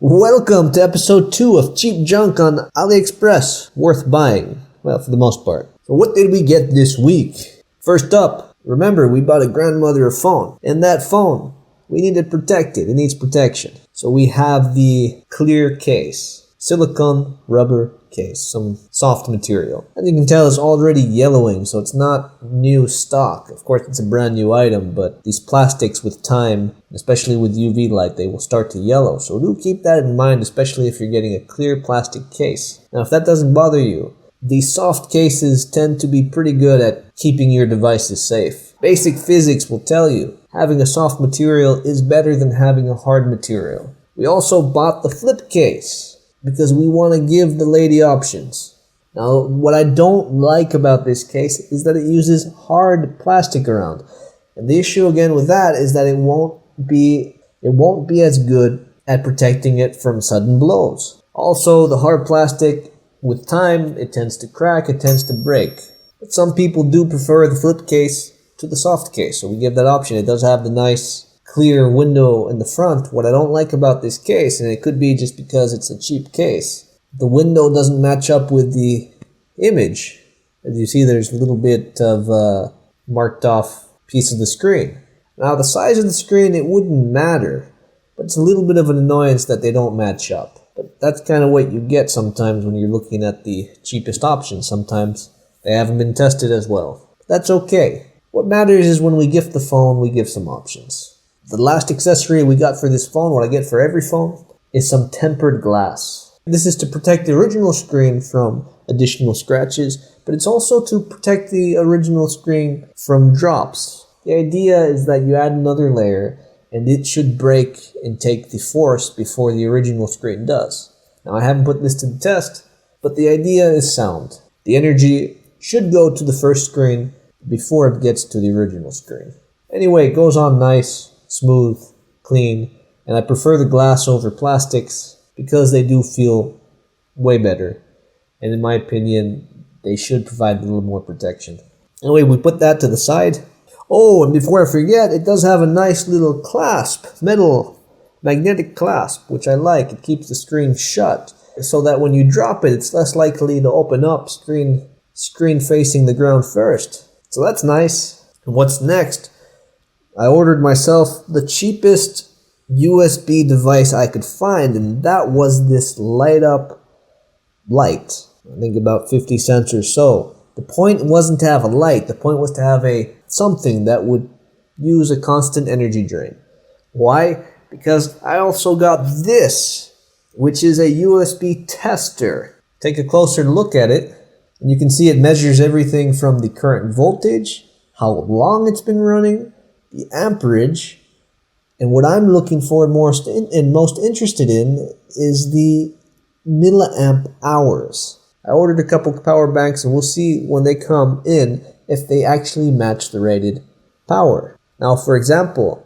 Welcome to episode 2 of Cheap Junk on AliExpress. Worth buying. Well, for the most part. So what did we get this week? First up, remember we bought a grandmother a phone. And that phone, we need it protected. It needs protection. So we have the clear case. Silicone rubber case. Some soft material. As you can tell, it's already yellowing, so it's not new stock. Of course, it's a brand new item, but these plastics with time, especially with UV light, they will start to yellow. So do keep that in mind, especially if you're getting a clear plastic case. Now, if that doesn't bother you, these soft cases tend to be pretty good at keeping your devices safe. Basic physics will tell you having a soft material is better than having a hard material. We also bought the flip case because we want to give the lady options. Now, what I don't like about this case is that it uses hard plastic around. And the issue again with that is that it won't be as good at protecting it from sudden blows. Also, the hard plastic, with time, it tends to crack, it tends to break. But some people do prefer the flip case to the soft case, so we give that option. It does have the nice clear window in the front. What I don't like about this case, and it could be just because it's a cheap case, the window doesn't match up with the image. As you see, there's a little bit of marked off piece of the screen. Now, the size of the screen, it wouldn't matter, but it's a little bit of an annoyance that they don't match up. But that's kind of what you get sometimes when you're looking at the cheapest options. Sometimes they haven't been tested as well. But that's okay. What matters is when we gift the phone, we give some options. The last accessory we got for this phone, what I get for every phone, is some tempered glass. This is to protect the original screen from additional scratches, but it's also to protect the original screen from drops. The idea is that you add another layer, and it should break and take the force before the original screen does. Now, I haven't put this to the test, but the idea is sound. The energy should go to the first screen before it gets to the original screen. Anyway, it goes on nice, smooth, clean, and I prefer the glass over plastics because they do feel way better. And in my opinion, they should provide a little more protection. Anyway, we put that to the side. Oh, and before I forget, it does have a nice little clasp, metal magnetic clasp, which I like. It keeps the screen shut so that when you drop it, it's less likely to open up, screen facing the ground first. So that's nice. And what's next? I ordered myself the cheapest USB device I could find, and that was this light-up light. I think about 50 cents or so. The point wasn't to have a light. The point was to have something that would use a constant energy drain. Why? Because I also got this, which is a USB tester. Take a closer look at it, and you can see it measures everything from the current voltage, how long it's been running, the amperage, and what I'm looking for and most interested in is the milliamp hours. I ordered a couple power banks, and we'll see when they come in if they actually match the rated power. Now, for example,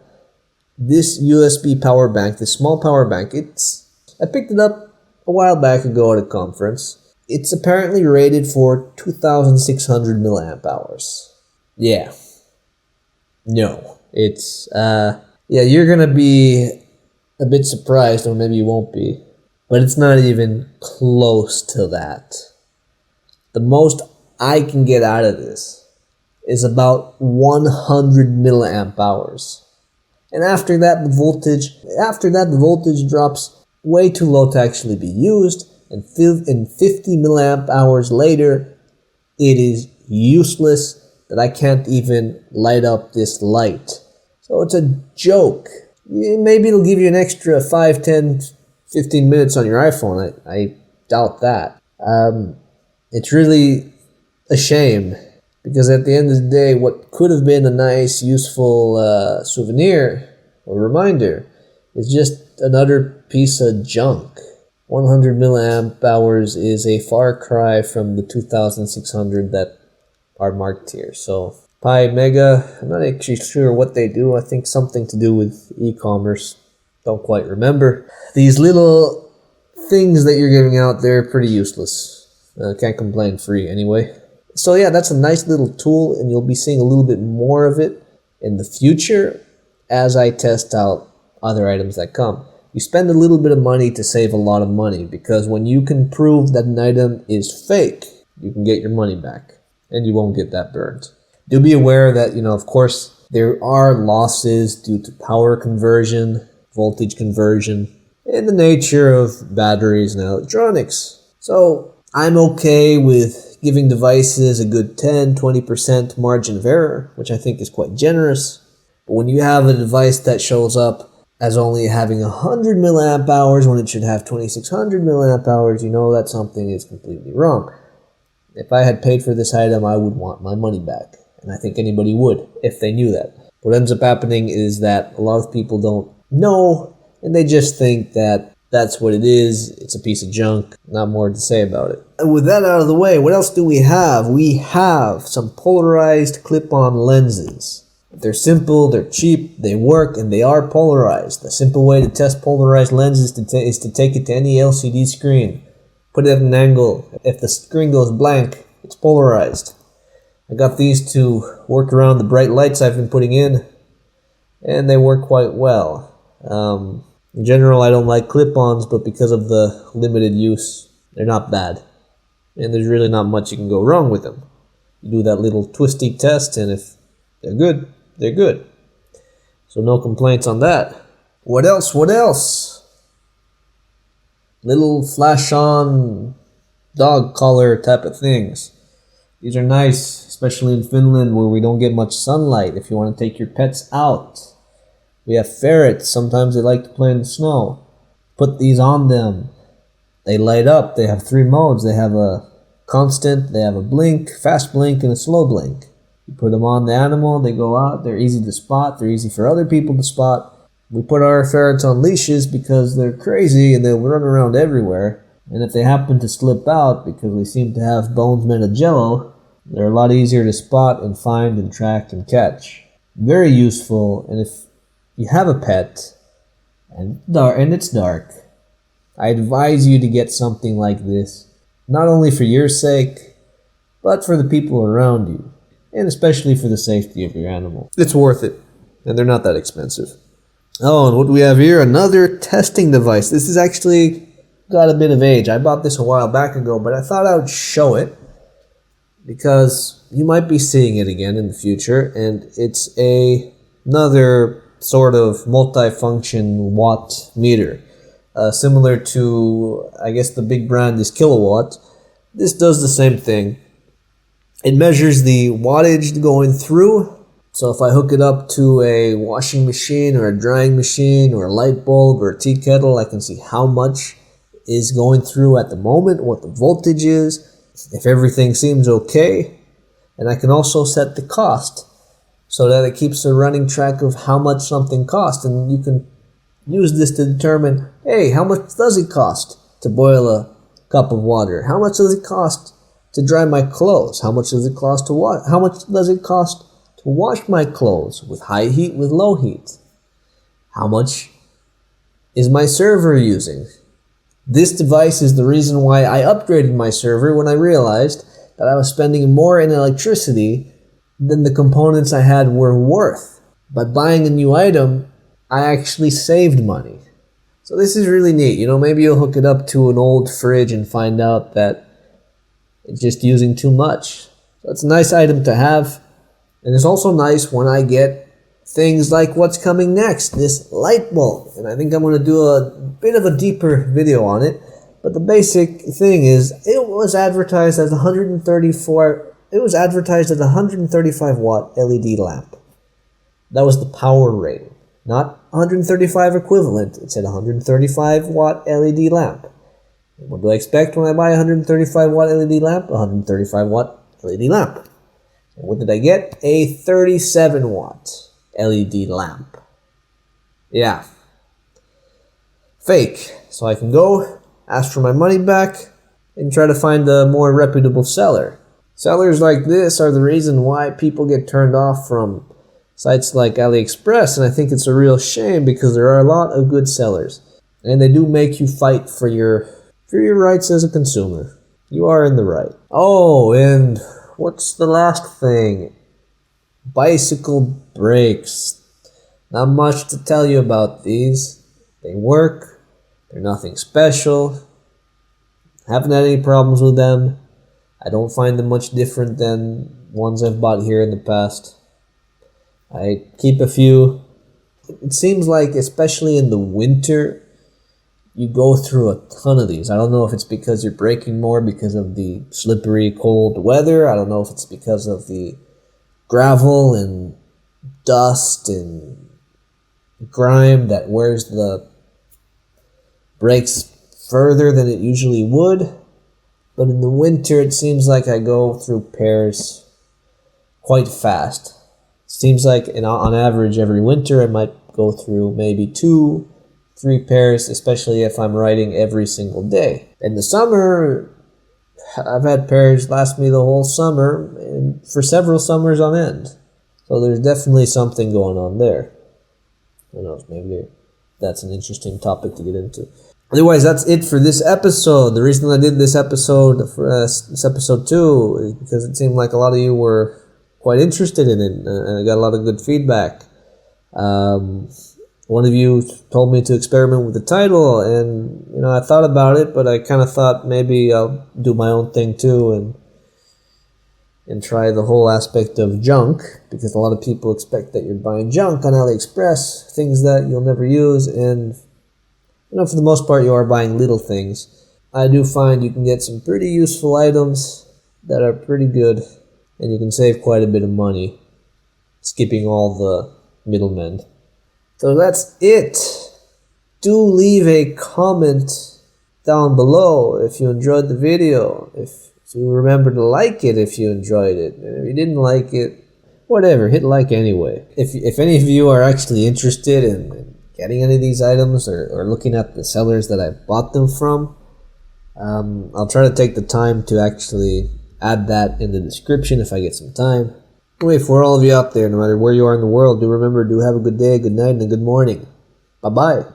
this USB power bank, this small power bank, I picked it up a while back ago at a conference. It's apparently rated for 2,600 milliamp hours. Yeah. No. It's, you're gonna be a bit surprised, or maybe you won't be, but it's not even close to that. The most I can get out of this is about 100 milliamp hours. And after that, the voltage drops way too low to actually be used, and 50 milliamp hours later, it is useless that I can't even light up this light. So it's a joke. Maybe it'll give you an extra 5, 10, 15 minutes on your iPhone. I doubt that. It's really a shame, because at the end of the day, what could have been a nice, useful souvenir or reminder is just another piece of junk. 100 milliamp hours is a far cry from the 2,600 that are marked here. So Pi Mega, I'm not actually sure what they do. I think something to do with e-commerce. Don't quite remember. These little things that you're giving out, they're pretty useless. Can't complain, free anyway. So yeah, that's a nice little tool, and you'll be seeing a little bit more of it in the future as I test out other items that come. You spend a little bit of money to save a lot of money, because when you can prove that an item is fake, you can get your money back and you won't get that burned. Do be aware that, of course, there are losses due to power conversion, voltage conversion, and the nature of batteries and electronics. So I'm okay with giving devices a good 10-20% margin of error, which I think is quite generous. But when you have a device that shows up as only having 100 milliamp hours when it should have 2600 milliamp hours, you know that something is completely wrong. If I had paid for this item, I would want my money back. And I think anybody would, if they knew that. What ends up happening is that a lot of people don't know, and they just think that that's what it is. It's a piece of junk. Not more to say about it. And with that out of the way, what else do we have? We have some polarized clip-on lenses. They're simple, they're cheap, they work, and they are polarized. The simple way to test polarized lenses is to take it to any LCD screen, put it at an angle. If the screen goes blank, it's polarized. I got these to work around the bright lights I've been putting in, and they work quite well. In general, I don't like clip-ons, but because of the limited use, they're not bad. And there's really not much you can go wrong with them. You do that little twisty test, and if they're good, they're good. So no complaints on that. What else? Little flash-on dog collar type of things. These are nice, especially in Finland where we don't get much sunlight. If you want to take your pets out. We have ferrets. Sometimes they like to play in the snow. Put these on them. They light up. They have 3 modes. They have a constant, they have a blink, fast blink, and a slow blink. You put them on the animal, they go out, they're easy to spot, they're easy for other people to spot. We put our ferrets on leashes because they're crazy and they'll run around everywhere. And if they happen to slip out because they seem to have bones made of jello, they're a lot easier to spot and find and track and catch. Very useful, and if you have a pet and it's dark, I advise you to get something like this, not only for your sake, but for the people around you. And especially for the safety of your animal. It's worth it, and they're not that expensive. Oh, and what do we have here? Another testing device. This is actually got a bit of age. I bought this a while back ago, but I thought I would show it because you might be seeing it again in the future, and it's another sort of multi-function Wattometer. Similar to, I guess the big brand is Kilowatt. This does the same thing. It measures the wattage going through. So if I hook it up to a washing machine or a drying machine or a light bulb or a tea kettle, I can see how much is going through at the moment, what the voltage is, if everything seems okay. And I can also set the cost so that it keeps a running track of how much something costs. And you can use this to determine, hey, how much does it cost to boil a cup of water? How much does it cost to dry my clothes? How much does it cost to wash? How much does it cost to wash my clothes with high heat, with low heat? How much is my server using? This device is the reason why I upgraded my server when I realized that I was spending more in electricity than the components I had were worth. By buying a new item, I actually saved money. So this is really neat. Maybe you'll hook it up to an old fridge and find out that it's just using too much. So it's a nice item to have. And it's also nice when I get things like what's coming next, this light bulb. And I think I'm going to do a bit of a deeper video on it. But the basic thing is, it was advertised as 135 watt LED lamp. That was the power rating, not 135 equivalent. It said 135 watt LED lamp. What do I expect when I buy a 135 watt LED lamp? A 135 watt LED lamp. And what did I get? A 37 watt LED lamp. Yeah. Fake. So I can go, ask for my money back, and try to find a more reputable seller. Sellers like this are the reason why people get turned off from sites like AliExpress, and I think it's a real shame because there are a lot of good sellers. And they do make you fight for your rights as a consumer. You are in the right. Oh, and what's the last thing? Bicycle brakes. Not much to tell you about these. They work. They're nothing special. Haven't had any problems with them. I don't find them much different than ones I've bought here in the past. I keep a few. It seems like, especially in the winter, you go through a ton of these. I don't know if it's because you're breaking more because of the slippery, cold weather. I don't know if it's because of the gravel and dust and grime that wears the brakes further than it usually would. But in the winter, it seems like I go through pairs quite fast. It seems like on average every winter I might go through maybe 2-3 pairs, especially if I'm riding every single day. In the summer, I've had pairs last me the whole summer and for several summers on end. So there's definitely something going on there. Who knows, maybe that's an interesting topic to get into. Otherwise, that's it for this episode. The reason I did this episode, this episode 2, is because it seemed like a lot of you were quite interested in it, and I got a lot of good feedback. One of you told me to experiment with the title, and I thought about it, but I kind of thought maybe I'll do my own thing too, and try the whole aspect of junk, because a lot of people expect that you're buying junk on AliExpress, things that you'll never use, and for the most part you are buying little things. I do find you can get some pretty useful items that are pretty good, and you can save quite a bit of money, skipping all the middlemen. So that's it. Do leave a comment down below if you enjoyed the video. If you remember to like it if you enjoyed it. And if you didn't like it, whatever, hit like anyway. If any of you are actually interested in getting any of these items or looking at the sellers that I bought them from, I'll try to take the time to actually add that in the description if I get some time. Anyway, for all of you out there, no matter where you are in the world, do remember, do have a good day, good night, and a good morning. Bye-bye.